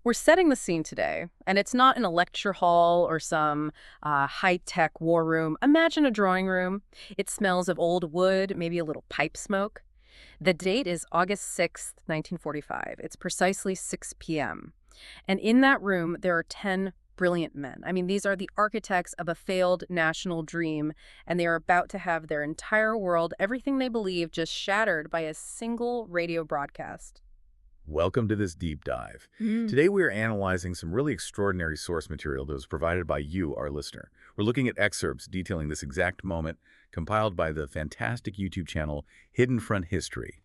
We're setting the scene today, and it's not in a lecture hall or some high-tech war room. Imagine a drawing room. It smells of old wood, maybe a little pipe smoke. The date is August 6th, 1945. It's precisely 6 p.m. And in that room, there are 10 brilliant men. I mean, these are the architects of a failed national dream, and they are about to have their entire world, everything they believe, just shattered by a single radio broadcast. Welcome to this deep dive. Today we are analyzing some really extraordinary source material that was provided by you, our listener. We're looking at excerpts detailing this exact moment compiled by the fantastic YouTube channel Hidden Front History.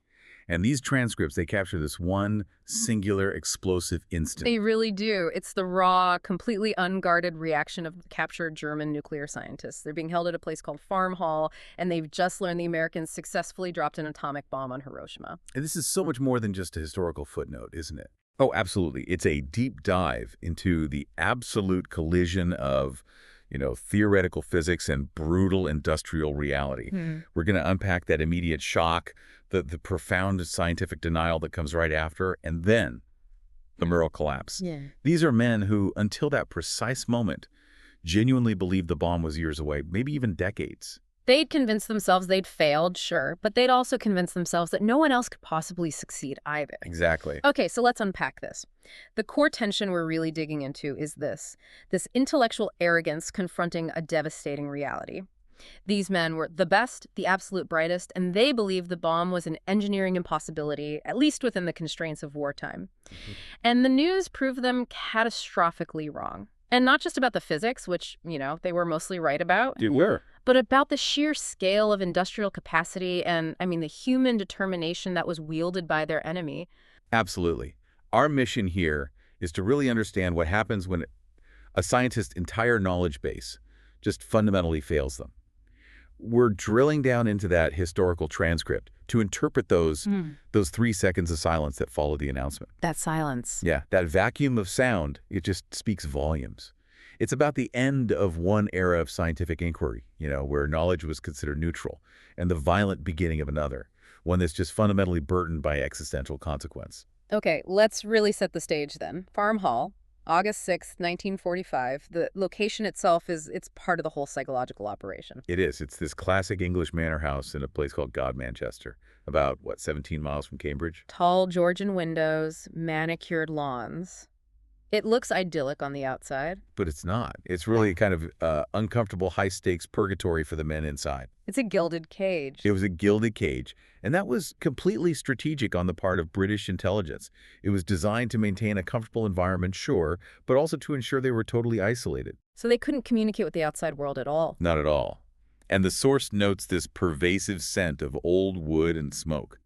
And these transcripts, they capture this one singular explosive instant. They really do. It's the raw, completely unguarded reaction of the captured German nuclear scientists. They're being held at a place called Farm Hall, and they've just learned the Americans successfully dropped an atomic bomb on Hiroshima. And this is so much more than just a historical footnote, isn't it? Oh, absolutely. It's a deep dive into the absolute collision of theoretical physics and brutal industrial reality. We're going to unpack that immediate shock, the profound scientific denial that comes right after, and then the moral collapse. These are men who, until that precise moment, genuinely believed the bomb was years away, maybe even decades. They'd convinced themselves they'd failed, sure, but they'd also convinced themselves that no one else could possibly succeed either. Exactly. Okay, so let's unpack this. The core tension we're really digging into is this intellectual arrogance confronting a devastating reality. These men were the best, the absolute brightest, and they believed the bomb was an engineering impossibility, at least within the constraints of wartime. And the news proved them catastrophically wrong. And not just about the physics, which, they were mostly right about. Dude, where? But about the sheer scale of industrial capacity and, the human determination that was wielded by their enemy. Absolutely. Our mission here is to really understand what happens when a scientist's entire knowledge base just fundamentally fails them. We're drilling down into that historical transcript to interpret those 3 seconds of silence that follow the announcement. That silence. Yeah, that vacuum of sound, it just speaks volumes. It's about the end of one era of scientific inquiry, where knowledge was considered neutral, and the violent beginning of another, one that's just fundamentally burdened by existential consequence. Okay, let's really set the stage then. Farm Hall, August 6th, 1945. The location itself it's part of the whole psychological operation. It is. It's this classic English manor house in a place called Manchester, about, 17 miles from Cambridge? Tall Georgian windows, manicured lawns. It looks idyllic on the outside. But it's not. It's really kind of uncomfortable, high-stakes purgatory for the men inside. It's a gilded cage. It was a gilded cage, and that was completely strategic on the part of British intelligence. It was designed to maintain a comfortable environment, sure, but also to ensure they were totally isolated. So they couldn't communicate with the outside world at all. Not at all. And the source notes this pervasive scent of old wood and smoke.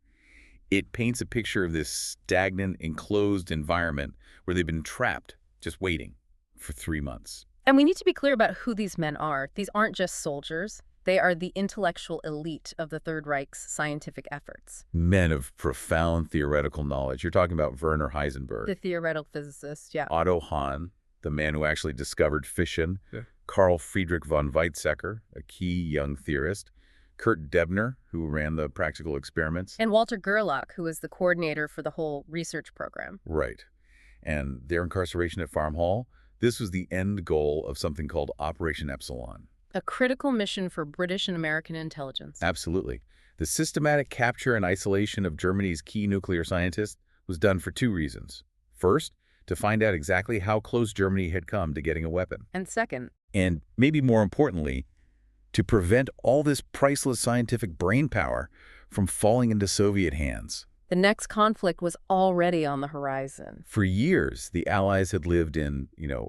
It paints a picture of this stagnant, enclosed environment where they've been trapped, just waiting for 3 months. And we need to be clear about who these men are. These aren't just soldiers. They are the intellectual elite of the Third Reich's scientific efforts. Men of profound theoretical knowledge. You're talking about Werner Heisenberg. The theoretical physicist, yeah. Otto Hahn, the man who actually discovered fission. Yeah. Carl Friedrich von Weizsäcker, a key young theorist. Kurt Debner, who ran the practical experiments. And Walter Gerlach, who was the coordinator for the whole research program. Right. And their incarceration at Farm Hall, this was the end goal of something called Operation Epsilon. A critical mission for British and American intelligence. Absolutely. The systematic capture and isolation of Germany's key nuclear scientists was done for 2 reasons. First, to find out exactly how close Germany had come to getting a weapon. And second, and maybe more importantly, to prevent all this priceless scientific brainpower from falling into Soviet hands. The next conflict was already on the horizon. For years, the Allies had lived in,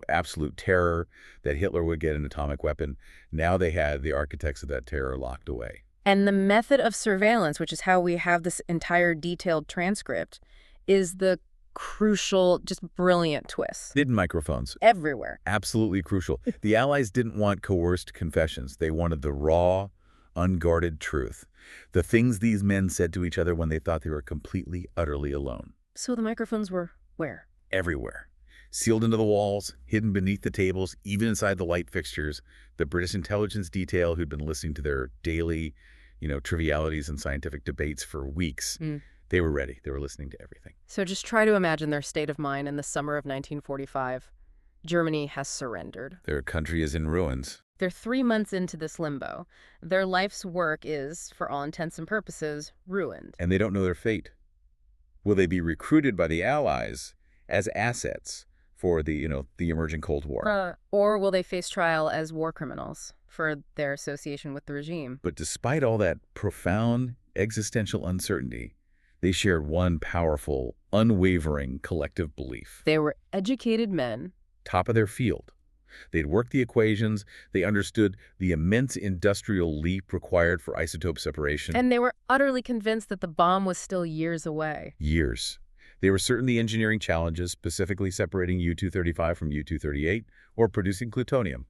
absolute terror that Hitler would get an atomic weapon. Now they had the architects of that terror locked away. And the method of surveillance, which is how we have this entire detailed transcript, is the crucial, just brilliant twist. Hidden microphones. Everywhere. Absolutely crucial. The Allies didn't want coerced confessions. They wanted the raw, unguarded truth. The things these men said to each other when they thought they were completely, utterly alone. So the microphones were where? Everywhere. Sealed into the walls, hidden beneath the tables, even inside the light fixtures. The British intelligence detail, who'd been listening to their daily, trivialities and scientific debates for weeks, They were ready. They were listening to everything. So just try to imagine their state of mind in the summer of 1945. Germany has surrendered. Their country is in ruins. They're 3 months into this limbo. Their life's work is, for all intents and purposes, ruined. And they don't know their fate. Will they be recruited by the Allies as assets for the emerging Cold War? Or will they face trial as war criminals for their association with the regime? But despite all that profound existential uncertainty, they shared one powerful, unwavering collective belief. They were educated men. Top of their field. They'd worked the equations, they understood the immense industrial leap required for isotope separation. And they were utterly convinced that the bomb was still years away. Years. They were certain the engineering challenges, specifically separating U-235 from U-238, or producing plutonium.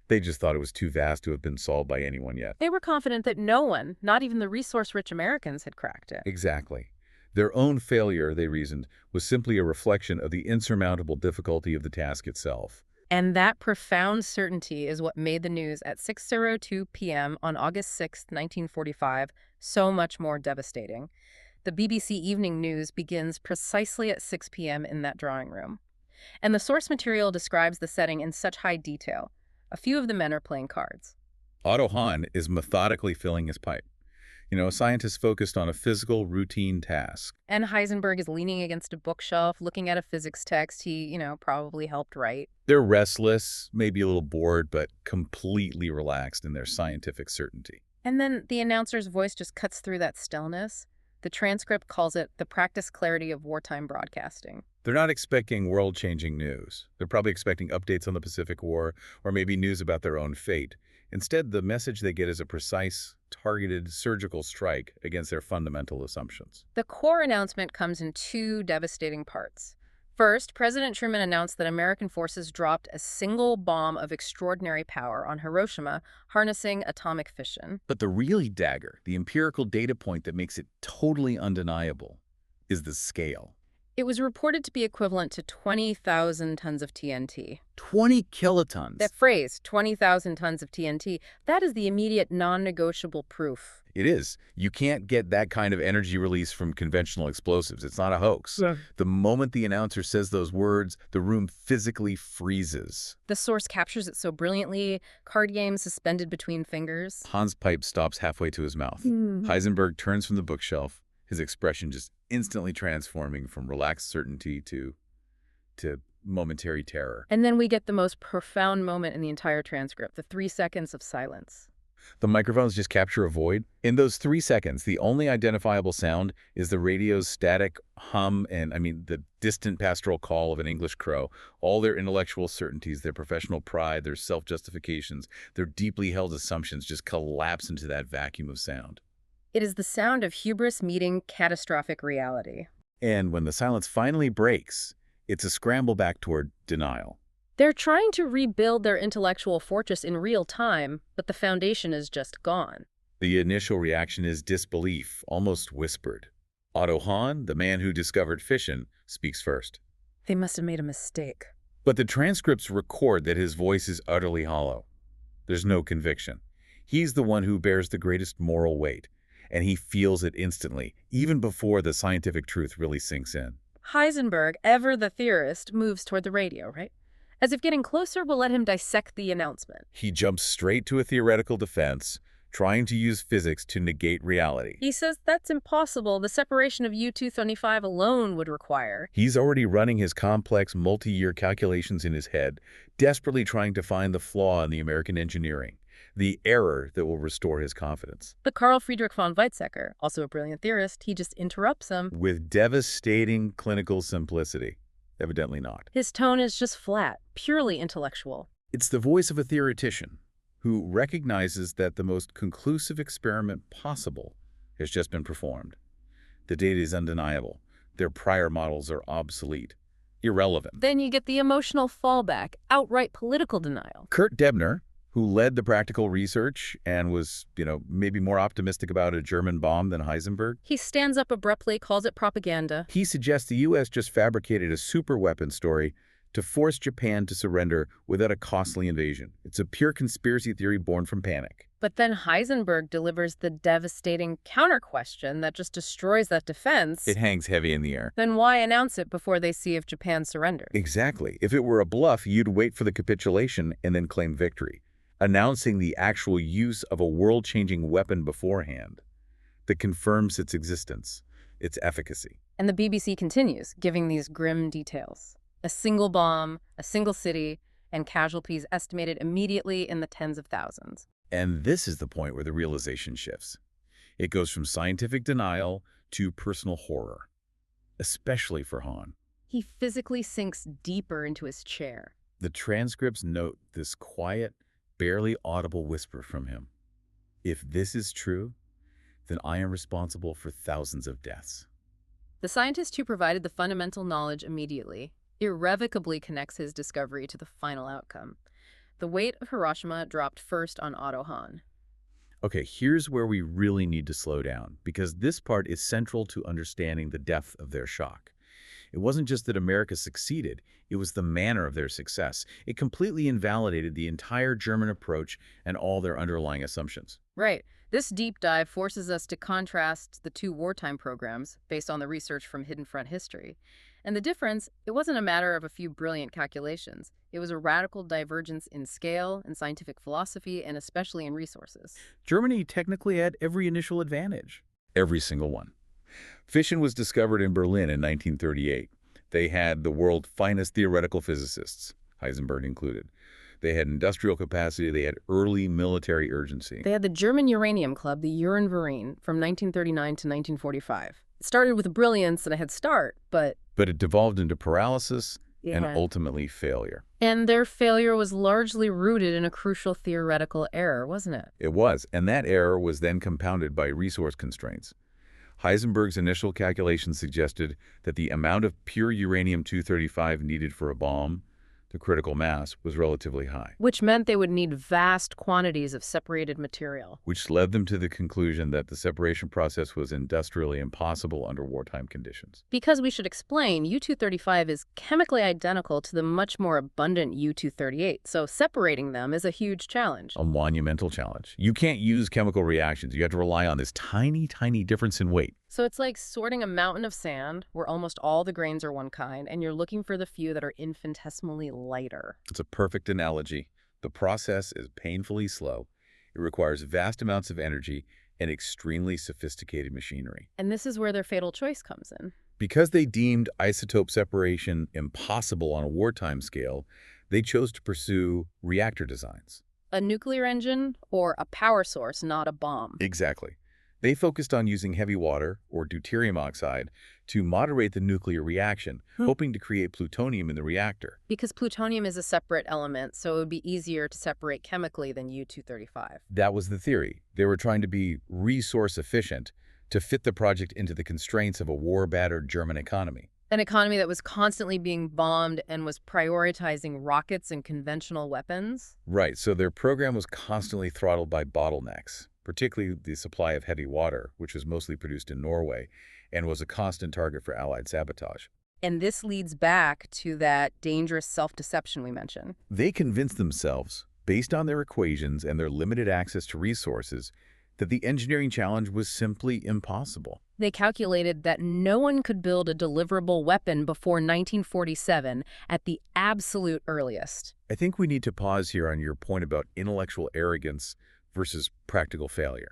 They just thought it was too vast to have been solved by anyone yet. They were confident that no one, not even the resource-rich Americans, had cracked it. Exactly. Their own failure, they reasoned, was simply a reflection of the insurmountable difficulty of the task itself. And that profound certainty is what made the news at 6:02 p.m. on August 6, 1945, so much more devastating. The BBC Evening News begins precisely at 6 p.m. in that drawing room. And the source material describes the setting in such high detail. A few of the men are playing cards. Otto Hahn is methodically filling his pipe. A scientist focused on a physical, routine task. And Heisenberg is leaning against a bookshelf, looking at a physics text he, probably helped write. They're restless, maybe a little bored, but completely relaxed in their scientific certainty. And then the announcer's voice just cuts through that stillness. The transcript calls it the practiced clarity of wartime broadcasting. They're not expecting world-changing news. They're probably expecting updates on the Pacific War, or maybe news about their own fate. Instead, the message they get is a precise, targeted, surgical strike against their fundamental assumptions. The core announcement comes in two devastating parts. First, President Truman announced that American forces dropped a single bomb of extraordinary power on Hiroshima, harnessing atomic fission. But the really dagger, the empirical data point that makes it totally undeniable, is the scale. It was reported to be equivalent to 20,000 tons of TNT. 20 kilotons. That phrase, 20,000 tons of TNT, that is the immediate non-negotiable proof. It is. You can't get that kind of energy release from conventional explosives. It's not a hoax. Yeah. The moment the announcer says those words, the room physically freezes. The source captures it so brilliantly, card game suspended between fingers. Hahn's pipe stops halfway to his mouth. Heisenberg turns from the bookshelf, his expression just instantly transforming from relaxed certainty to momentary terror. And then we get the most profound moment in the entire transcript, the 3 seconds of silence. The microphones just capture a void. In those 3 seconds, the only identifiable sound is the radio's static hum and, the distant pastoral call of an English crow. All their intellectual certainties, their professional pride, their self-justifications, their deeply held assumptions just collapse into that vacuum of sound. It is the sound of hubris meeting catastrophic reality. And when the silence finally breaks, it's a scramble back toward denial. They're trying to rebuild their intellectual fortress in real time, but the foundation is just gone. The initial reaction is disbelief, almost whispered. Otto Hahn, the man who discovered fission, speaks first. They must have made a mistake. But the transcripts record that his voice is utterly hollow. There's no conviction. He's the one who bears the greatest moral weight, and he feels it instantly, even before the scientific truth really sinks in. Heisenberg, ever the theorist, moves toward the radio, right? As if getting closer will let him dissect the announcement. He jumps straight to a theoretical defense, trying to use physics to negate reality. He says that's impossible. The separation of U-235 alone would require. He's already running his complex multi-year calculations in his head, desperately trying to find the flaw in the American engineering, the error that will restore his confidence. But Carl Friedrich von Weizsäcker, also a brilliant theorist, he just interrupts him. With devastating clinical simplicity. Evidently not. His tone is just flat, purely intellectual. It's the voice of a theoretician who recognizes that the most conclusive experiment possible has just been performed. The data is undeniable. Their prior models are obsolete, irrelevant. Then you get the emotional fallback, outright political denial. Kurt Debner, who led the practical research and was, maybe more optimistic about a German bomb than Heisenberg. He stands up abruptly, calls it propaganda. He suggests the U.S. just fabricated a superweapon story to force Japan to surrender without a costly invasion. It's a pure conspiracy theory born from panic. But then Heisenberg delivers the devastating counter-question that just destroys that defense. It hangs heavy in the air. Then why announce it before they see if Japan surrenders? Exactly. If it were a bluff, you'd wait for the capitulation and then claim victory, announcing the actual use of a world-changing weapon beforehand that confirms its existence, its efficacy. And the BBC continues, giving these grim details. A single bomb, a single city, and casualties estimated immediately in the tens of thousands. And this is the point where the realization shifts. It goes from scientific denial to personal horror, especially for Hahn. He physically sinks deeper into his chair. The transcripts note this quiet, barely audible whisper from him. If this is true, then I am responsible for thousands of deaths. The scientist who provided the fundamental knowledge immediately irrevocably connects his discovery to the final outcome. The weight of Hiroshima dropped first on Otto Hahn. Okay, here's where we really need to slow down, because this part is central to understanding the depth of their shock. It wasn't just that America succeeded, it was the manner of their success. It completely invalidated the entire German approach and all their underlying assumptions. Right. This deep dive forces us to contrast the two wartime programs based on the research from Hidden Front history. And the difference, it wasn't a matter of a few brilliant calculations. It was a radical divergence in scale, in scientific philosophy, and especially in resources. Germany technically had every initial advantage. Every single one. Fission was discovered in Berlin in 1938. They had the world's finest theoretical physicists, Heisenberg included. They had industrial capacity. They had early military urgency. They had the German uranium club, the Uhrenverein, from 1939 to 1945. It started with brilliance and a head start, but it devolved into paralysis and Yeah. ultimately failure. And their failure was largely rooted in a crucial theoretical error, wasn't it? It was, and that error was then compounded by resource constraints. Heisenberg's initial calculations suggested that the amount of pure uranium-235 needed for a bomb, the critical mass, was relatively high, Which meant they would need vast quantities of separated material. which led them to the conclusion that the separation process was industrially impossible under wartime conditions. Because we should explain, U-235 is chemically identical to the much more abundant U-238, so separating them is a huge challenge. A monumental challenge. You can't use chemical reactions. You have to rely on this tiny, tiny difference in weight. So it's like sorting a mountain of sand where almost all the grains are one kind, and you're looking for the few that are infinitesimally lighter. It's a perfect analogy. The process is painfully slow. It requires vast amounts of energy and extremely sophisticated machinery. And this is where their fatal choice comes in. Because they deemed isotope separation impossible on a wartime scale, they chose to pursue reactor designs. A nuclear engine or a power source, not a bomb. Exactly. They focused on using heavy water, or deuterium oxide, to moderate the nuclear reaction, hoping to create plutonium in the reactor. Because plutonium is a separate element, so it would be easier to separate chemically than U-235. That was the theory. They were trying to be resource efficient to fit the project into the constraints of a war-battered German economy. An economy that was constantly being bombed and was prioritizing rockets and conventional weapons. Right, so their program was constantly throttled by bottlenecks, particularly the supply of heavy water, which was mostly produced in Norway, and was a constant target for Allied sabotage. And this leads back to that dangerous self-deception we mentioned. They convinced themselves, based on their equations and their limited access to resources, that the engineering challenge was simply impossible. They calculated that no one could build a deliverable weapon before 1947 at the absolute earliest. I think we need to pause here on your point about intellectual arrogance versus practical failure.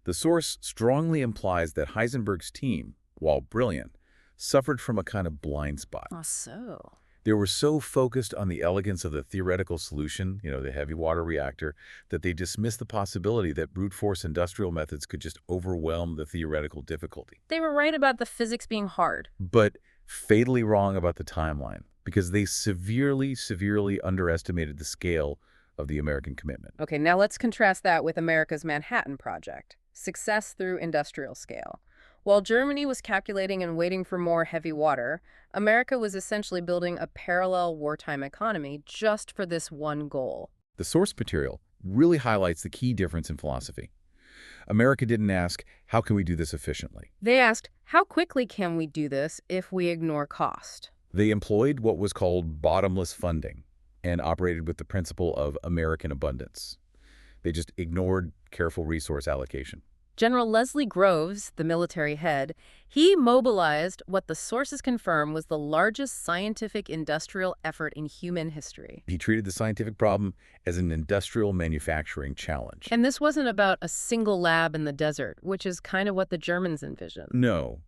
The source strongly implies that Heisenberg's team, while brilliant, suffered from a kind of blind spot. Oh, so? They were so focused on the elegance of the theoretical solution, the heavy water reactor, that they dismissed the possibility that brute force industrial methods could just overwhelm the theoretical difficulty. They were right about the physics being hard. But fatally wrong about the timeline, because they severely, severely underestimated the scale of the American commitment. Okay, now let's contrast that with America's Manhattan Project. Success through industrial scale. While Germany was calculating and waiting for more heavy water, America was essentially building a parallel wartime economy just for this one goal. The source material really highlights the key difference in philosophy. America didn't ask, how can we do this efficiently? They asked, how quickly can we do this if we ignore cost? They employed what was called bottomless funding and operated with the principle of American abundance. They just ignored careful resource allocation. General Leslie Groves, the military head, he mobilized what the sources confirm was the largest scientific industrial effort in human history. He treated the scientific problem as an industrial manufacturing challenge. And this wasn't about a single lab in the desert, which is kind of what the Germans envisioned. No,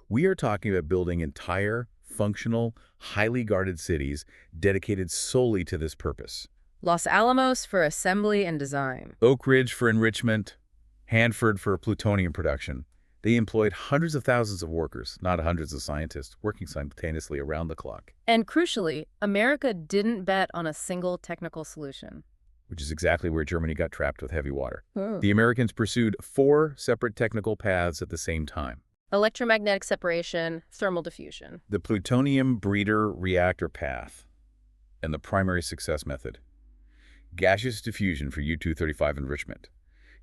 we are talking about building entire, functional, highly guarded cities dedicated solely to this purpose. Los Alamos for assembly and design. Oak Ridge for enrichment, Hanford for plutonium production. They employed hundreds of thousands of workers, not hundreds of scientists, working simultaneously around the clock. And crucially, America didn't bet on a single technical solution. Which is exactly where Germany got trapped with heavy water. The Americans pursued 4 separate technical paths at the same time. Electromagnetic separation, thermal diffusion. The plutonium breeder reactor path and the primary success method. Gaseous diffusion for U-235 enrichment.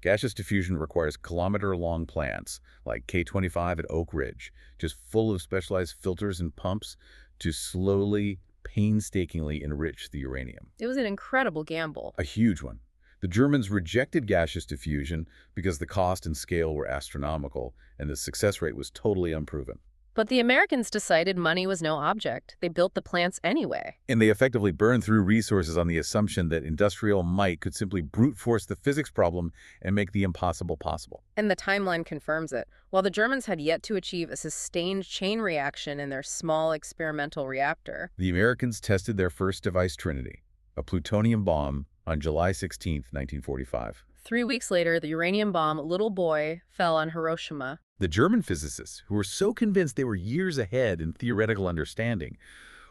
Gaseous diffusion requires kilometer-long plants, like K25 at Oak Ridge, just full of specialized filters and pumps to slowly, painstakingly enrich the uranium. It was an incredible gamble. A huge one. The Germans rejected gaseous diffusion because the cost and scale were astronomical, and the success rate was totally unproven. But the Americans decided money was no object. They built the plants anyway. And they effectively burned through resources on the assumption that industrial might could simply brute force the physics problem and make the impossible possible. And the timeline confirms it. While the Germans had yet to achieve a sustained chain reaction in their small experimental reactor, The Americans tested their first device trinity, a plutonium bomb, on July 16, 1945. 3 weeks later, the uranium bomb Little Boy fell on Hiroshima. The German physicists, who were so convinced they were years ahead in theoretical understanding,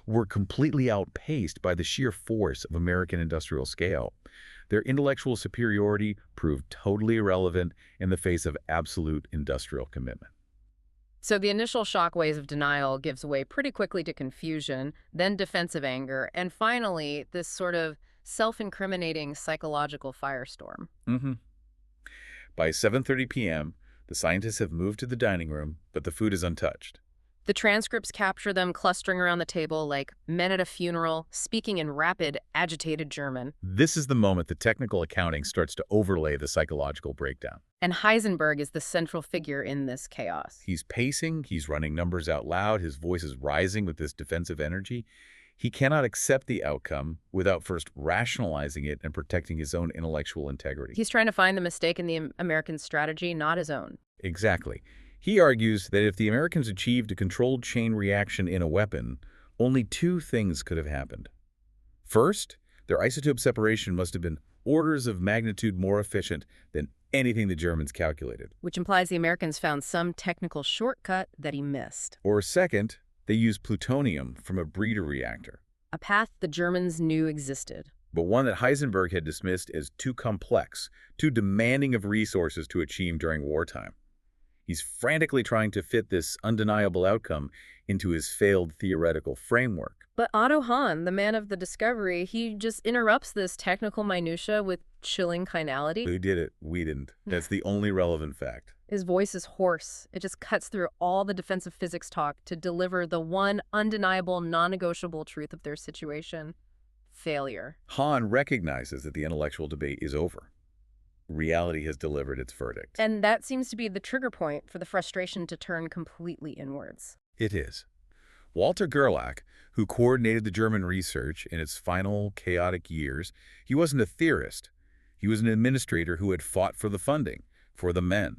were completely outpaced by the sheer force of American industrial scale. Their intellectual superiority proved totally irrelevant in the face of absolute industrial commitment. So the initial shockwaves of denial gives way pretty quickly to confusion, then defensive anger, and finally this sort of self-incriminating psychological firestorm. By 7:30 p.m., the scientists have moved to the dining room, but the food is untouched. The transcripts capture them clustering around the table like men at a funeral, speaking in rapid, agitated German. This is the moment the technical accounting starts to overlay the psychological breakdown. And Heisenberg is the central figure in this chaos. He's pacing, he's running numbers out loud, his voice is rising with this defensive energy. He cannot accept the outcome without first rationalizing it and protecting his own intellectual integrity. He's trying to find the mistake in the American strategy, not his own. Exactly. He argues that if the Americans achieved a controlled chain reaction in a weapon, only 2 things could have happened. First, their isotope separation must have been orders of magnitude more efficient than anything the Germans calculated. Which implies the Americans found some technical shortcut that he missed. Or second, they used plutonium from a breeder reactor, A path the Germans knew existed. but one that Heisenberg had dismissed as too complex, too demanding of resources to achieve during wartime. He's frantically trying to fit this undeniable outcome into his failed theoretical framework. But Otto Hahn, the man of the discovery, he just interrupts this technical minutia with chilling finality. Who did it? We didn't. That's the only relevant fact. His voice is hoarse. It just cuts through all the defensive physics talk to deliver the one undeniable, non-negotiable truth of their situation. Failure. Hahn recognizes that the intellectual debate is over. Reality has delivered its verdict. And that seems to be the trigger point for the frustration to turn completely inwards. It is. Walter Gerlach, who coordinated the German research in its final chaotic years, he wasn't a theorist. He was an administrator who had fought for the funding, for the men.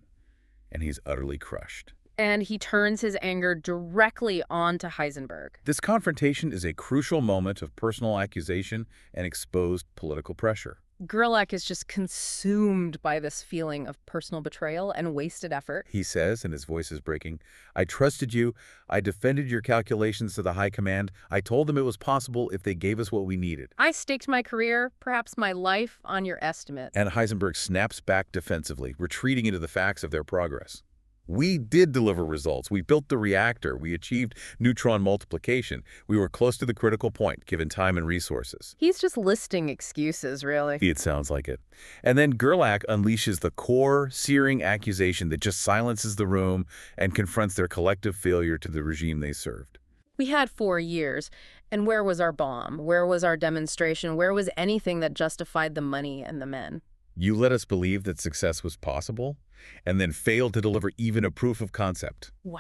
And he's utterly crushed. And he turns his anger directly onto Heisenberg. This confrontation is a crucial moment of personal accusation and exposed political pressure. Gerlach is just consumed by this feeling of personal betrayal and wasted effort. He says, and his voice is breaking, "I trusted you. I defended your calculations to the high command. I told them it was possible if they gave us what we needed." I staked my career, perhaps my life, on your estimate. And Heisenberg snaps back defensively, retreating into the facts of their progress. We did deliver results. We built the reactor. We achieved neutron multiplication. We were close to the critical point, given time and resources. He's just listing excuses, really. It sounds like it. And then Gerlach unleashes the core, searing accusation that just silences the room and confronts their collective failure to the regime they served. We had 4 years. And where was our bomb? Where was our demonstration? Where was anything that justified the money and the men? You let us believe that success was possible, and then failed to deliver even a proof of concept. Wow.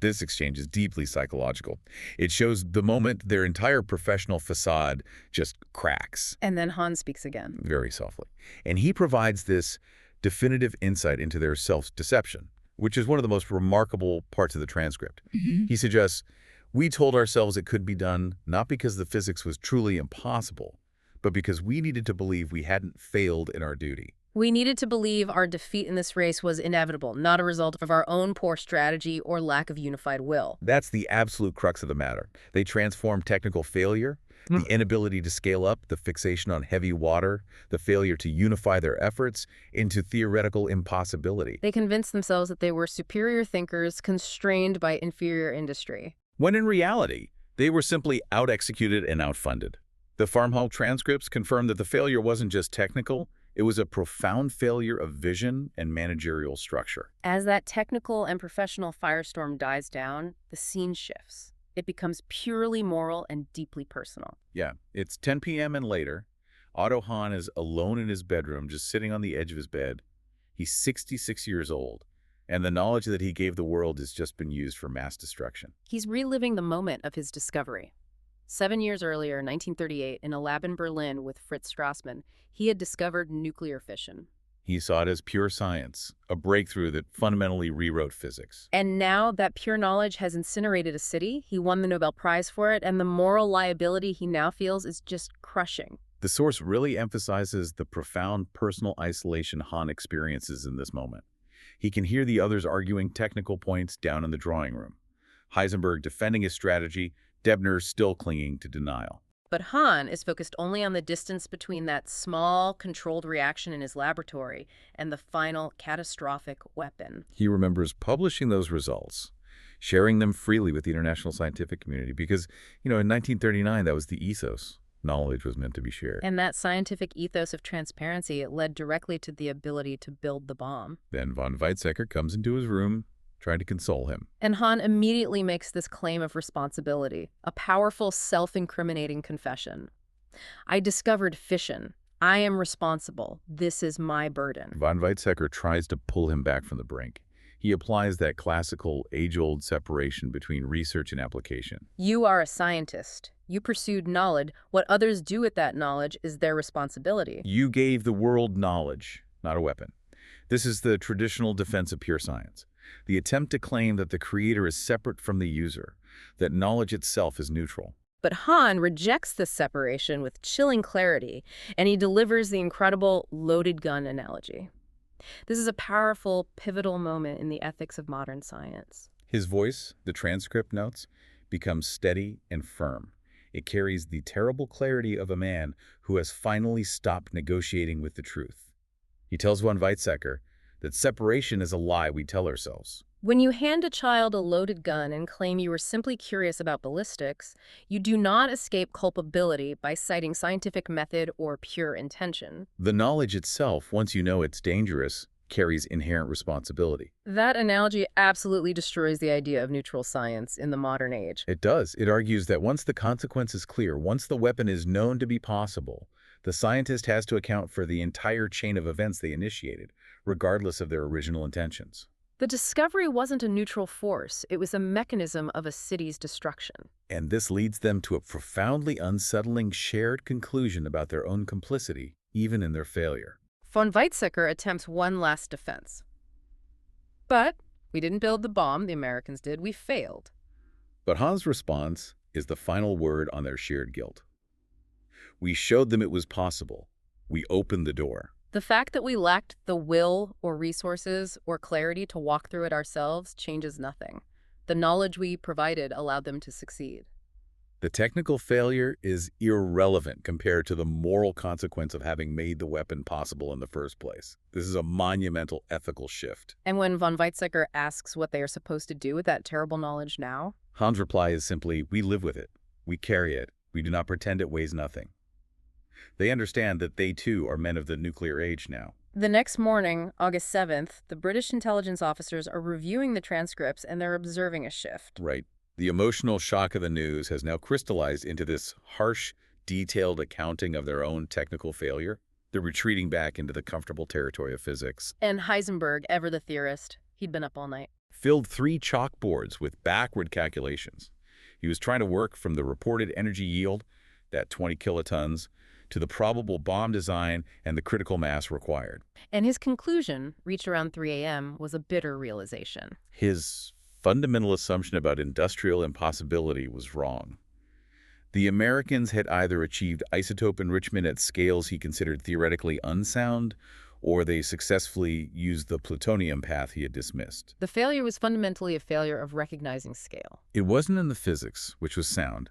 This exchange is deeply psychological. It shows the moment their entire professional facade just cracks, And then Hahn speaks again. very softly. And he provides this definitive insight into their self-deception, which is one of the most remarkable parts of the transcript. He suggests, we told ourselves it could be done not because the physics was truly impossible, but because we needed to believe we hadn't failed in our duty. We needed to believe our defeat in this race was inevitable, not a result of our own poor strategy or lack of unified will. That's the absolute crux of the matter. They transform technical failure, the inability to scale up, the fixation on heavy water, the failure to unify their efforts, into theoretical impossibility. They convinced themselves that they were superior thinkers constrained by inferior industry. When in reality, they were simply out-executed and outfunded. The Farmhall transcripts confirm that the failure wasn't just technical, it was a profound failure of vision and managerial structure. As that technical and professional firestorm dies down, the scene shifts. It becomes purely moral and deeply personal. Yeah, it's 10 p.m. and later. Otto Hahn is alone in his bedroom, just sitting on the edge of his bed. He's 66 years old, and the knowledge that he gave the world has just been used for mass destruction. He's reliving the moment of his discovery. 7 years earlier, 1938, in a lab in Berlin with Fritz Strassmann, he had discovered nuclear fission. He saw it as pure science, a breakthrough that fundamentally rewrote physics. And now that pure knowledge has incinerated a city, he won the Nobel Prize for it, and the moral liability he now feels is just crushing. The source really emphasizes the profound personal isolation Hahn experiences in this moment. He can hear the others arguing technical points down in the drawing room. Heisenberg defending his strategy, Debner still clinging to denial. But Hahn is focused only on the distance between that small, controlled reaction in his laboratory and the final catastrophic weapon. He remembers publishing those results, sharing them freely with the international scientific community because, in 1939, that was the ethos. Knowledge was meant to be shared. And that scientific ethos of transparency, it led directly to the ability to build the bomb. Then von Weizsäcker comes into his room, trying to console him. And Hahn immediately makes this claim of responsibility, a powerful self-incriminating confession. I discovered fission. I am responsible. This is my burden. Von Weizsäcker tries to pull him back from the brink. He applies that classical, age-old separation between research and application. You are a scientist. You pursued knowledge. What others do with that knowledge is their responsibility. You gave the world knowledge, not a weapon. This is the traditional defense of pure science. The attempt to claim that the creator is separate from the user, that knowledge itself is neutral. But Hahn rejects this separation with chilling clarity, and he delivers the incredible loaded gun analogy. This is a powerful, pivotal moment in the ethics of modern science. His voice, the transcript notes, becomes steady and firm. It carries the terrible clarity of a man who has finally stopped negotiating with the truth. He tells von Weizsäcker that separation is a lie we tell ourselves. When you hand a child a loaded gun and claim you were simply curious about ballistics, you do not escape culpability by citing scientific method or pure intention. The knowledge itself, once you know it's dangerous, carries inherent responsibility. That analogy absolutely destroys the idea of neutral science in the modern age. It does. It argues that once the consequence is clear, once the weapon is known to be possible, the scientist has to account for the entire chain of events they initiated, regardless of their original intentions. The discovery wasn't a neutral force. It was a mechanism of a city's destruction. And this leads them to a profoundly unsettling shared conclusion about their own complicity, even in their failure. Von Weizsäcker attempts one last defense. But we didn't build the bomb, the Americans did. We failed. But Hahn's response is the final word on their shared guilt. We showed them it was possible. We opened the door. The fact that we lacked the will or resources or clarity to walk through it ourselves changes nothing. The knowledge we provided allowed them to succeed. The technical failure is irrelevant compared to the moral consequence of having made the weapon possible in the first place. This is a monumental ethical shift. And when von Weizsäcker asks what they are supposed to do with that terrible knowledge now, Hahn's reply is simply, we live with it. We carry it. We do not pretend it weighs nothing. They understand that they, too, are men of the nuclear age now. The next morning, August 7th, the British intelligence officers are reviewing the transcripts and they're observing a shift. Right. The emotional shock of the news has now crystallized into this harsh, detailed accounting of their own technical failure. They're retreating back into the comfortable territory of physics. And Heisenberg, ever the theorist, he'd been up all night. Filled 3 chalkboards with backward calculations. He was trying to work from the reported energy yield, that 20 kilotons, to the probable bomb design and the critical mass required. And his conclusion, reached around 3 a.m., was a bitter realization. His fundamental assumption about industrial impossibility was wrong. The Americans had either achieved isotope enrichment at scales he considered theoretically unsound, or they successfully used the plutonium path he had dismissed. The failure was fundamentally a failure of recognizing scale. It wasn't in the physics, which was sound,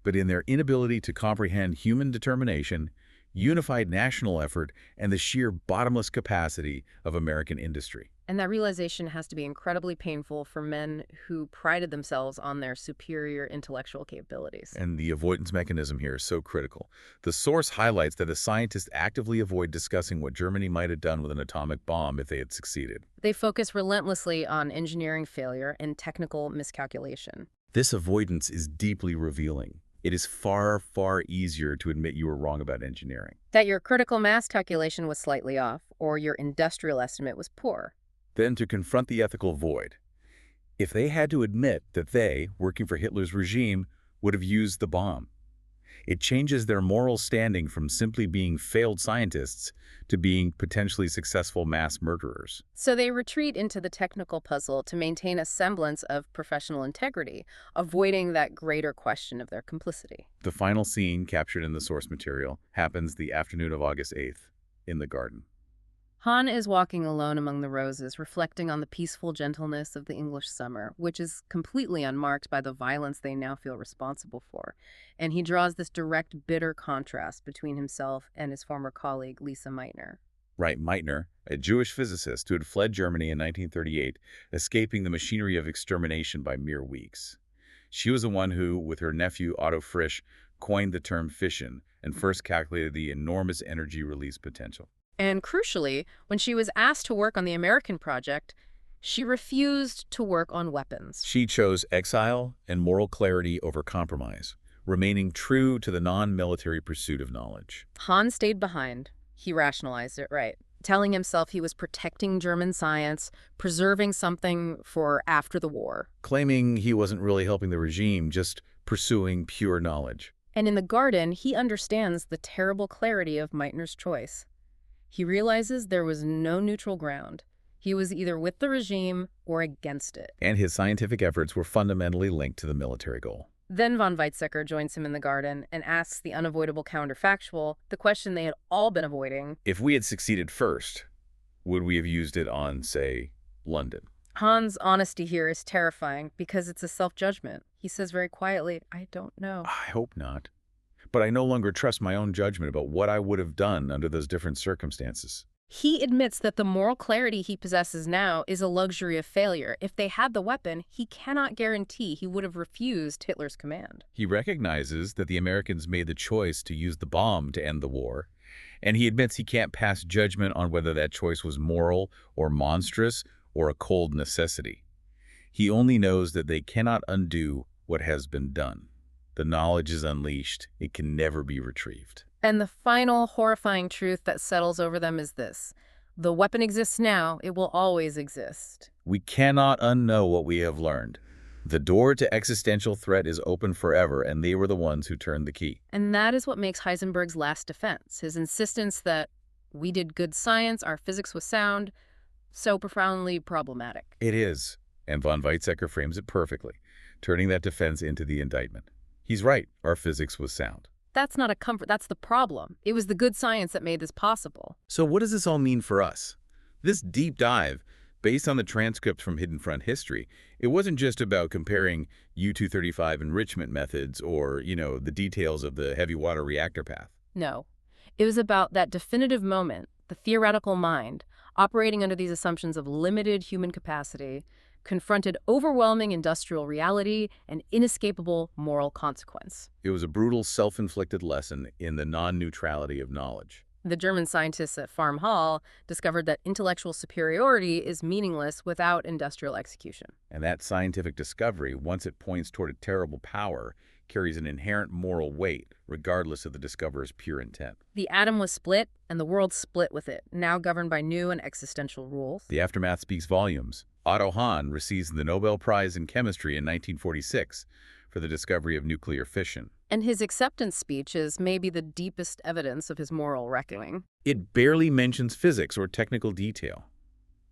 but in their inability to comprehend human determination, unified national effort, and the sheer bottomless capacity of American industry. And that realization has to be incredibly painful for men who prided themselves on their superior intellectual capabilities. And the avoidance mechanism here is so critical. The source highlights that the scientists actively avoid discussing what Germany might have done with an atomic bomb if they had succeeded. They focus relentlessly on engineering failure and technical miscalculation. This avoidance is deeply revealing. It is far, far easier to admit you were wrong about engineering. That your critical mass calculation was slightly off, or your industrial estimate was poor. Then to confront the ethical void. If they had to admit that they, working for Hitler's regime, would have used the bomb, it changes their moral standing from simply being failed scientists to being potentially successful mass murderers. So they retreat into the technical puzzle to maintain a semblance of professional integrity, avoiding that greater question of their complicity. The final scene, captured in the source material, happens the afternoon of August 8th, in the garden. Hahn is walking alone among the roses, reflecting on the peaceful gentleness of the English summer, which is completely unmarked by the violence they now feel responsible for. And he draws this direct, bitter contrast between himself and his former colleague, Lise Meitner. Right, Meitner, a Jewish physicist who had fled Germany in 1938, escaping the machinery of extermination by mere weeks. She was the one who, with her nephew Otto Frisch, coined the term fission and first calculated the enormous energy release potential. And crucially, when she was asked to work on the American project, she refused to work on weapons. She chose exile and moral clarity over compromise, remaining true to the non-military pursuit of knowledge. Hahn stayed behind. He rationalized it right, telling himself he was protecting German science, preserving something for after the war. Claiming he wasn't really helping the regime, just pursuing pure knowledge. And in the garden, he understands the terrible clarity of Meitner's choice. He realizes there was no neutral ground. He was either with the regime or against it. And his scientific efforts were fundamentally linked to the military goal. Then von Weizsäcker joins him in the garden and asks the unavoidable counterfactual, the question they had all been avoiding. If we had succeeded first, would we have used it on, say, London? Hahn's honesty here is terrifying because it's a self-judgment. He says very quietly, I don't know. I hope not. But I no longer trust my own judgment about what I would have done under those different circumstances. He admits that the moral clarity he possesses now is a luxury of failure. If they had the weapon, he cannot guarantee he would have refused Hitler's command. He recognizes that the Americans made the choice to use the bomb to end the war, and he admits he can't pass judgment on whether that choice was moral or monstrous or a cold necessity. He only knows that they cannot undo what has been done. The knowledge is unleashed. It can never be retrieved. And the final horrifying truth that settles over them is this. The weapon exists now. It will always exist. We cannot unknow what we have learned. The door to existential threat is open forever, and they were the ones who turned the key. And that is what makes Heisenberg's last defense, his insistence that we did good science, our physics was sound, so profoundly problematic. It is, and von Weizsäcker frames it perfectly, turning that defense into the indictment. He's right, our physics was sound. That's not a comfort, that's the problem. It was the good science that made this possible. So what does this all mean for us? This deep dive, based on the transcripts from Hidden Front history, it wasn't just about comparing U-235 enrichment methods or, the details of the heavy water reactor path. No. It was about that definitive moment, the theoretical mind, operating under these assumptions of limited human capacity, confronted overwhelming industrial reality and inescapable moral consequence. It was a brutal, self-inflicted lesson in the non-neutrality of knowledge. The German scientists at Farm Hall discovered that intellectual superiority is meaningless without industrial execution. And that scientific discovery, once it points toward a terrible power, carries an inherent moral weight, regardless of the discoverer's pure intent. The atom was split, and the world split with it, now governed by new and existential rules. The aftermath speaks volumes. Otto Hahn receives the Nobel Prize in Chemistry in 1946 for the discovery of nuclear fission. And his acceptance speech is maybe the deepest evidence of his moral reckoning. It barely mentions physics or technical detail.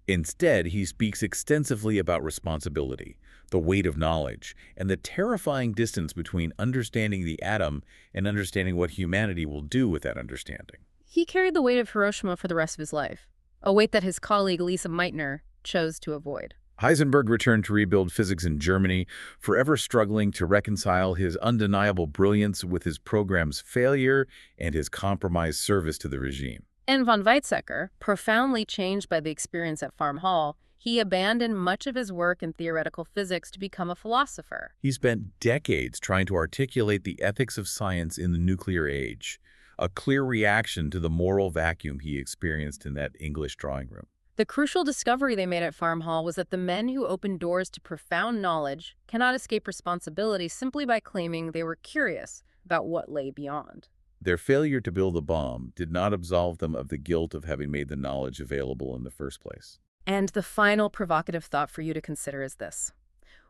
Instead, he speaks extensively about responsibility, the weight of knowledge, and the terrifying distance between understanding the atom and understanding what humanity will do with that understanding. He carried the weight of Hiroshima for the rest of his life, a weight that his colleague Lisa Meitner chose to avoid. Heisenberg returned to rebuild physics in Germany, forever struggling to reconcile his undeniable brilliance with his program's failure and his compromised service to the regime. And von Weizsäcker, profoundly changed by the experience at Farm Hall, he abandoned much of his work in theoretical physics to become a philosopher. He spent decades trying to articulate the ethics of science in the nuclear age, a clear reaction to the moral vacuum he experienced in that English drawing room. The crucial discovery they made at Farm Hall was that the men who opened doors to profound knowledge cannot escape responsibility simply by claiming they were curious about what lay beyond. Their failure to build the bomb did not absolve them of the guilt of having made the knowledge available in the first place. And the final provocative thought for you to consider is this.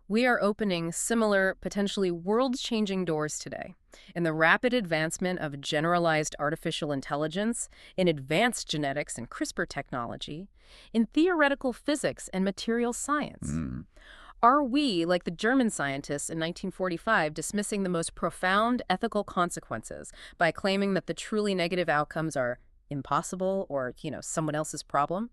We are opening similar, potentially world-changing doors today. In the rapid advancement of generalized artificial intelligence, in advanced genetics and CRISPR technology, in theoretical physics and material science. Are we, like the German scientists in 1945, dismissing the most profound ethical consequences by claiming that the truly negative outcomes are impossible or, someone else's problem?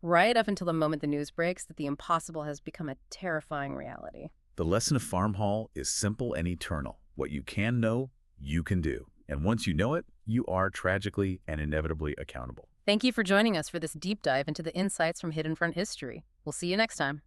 Right up until the moment the news breaks that the impossible has become a terrifying reality. The lesson of Farm Hall is simple and eternal. What you can know, you can do. And once you know it, you are tragically and inevitably accountable. Thank you for joining us for this deep dive into the insights from Hidden Front history. We'll see you next time.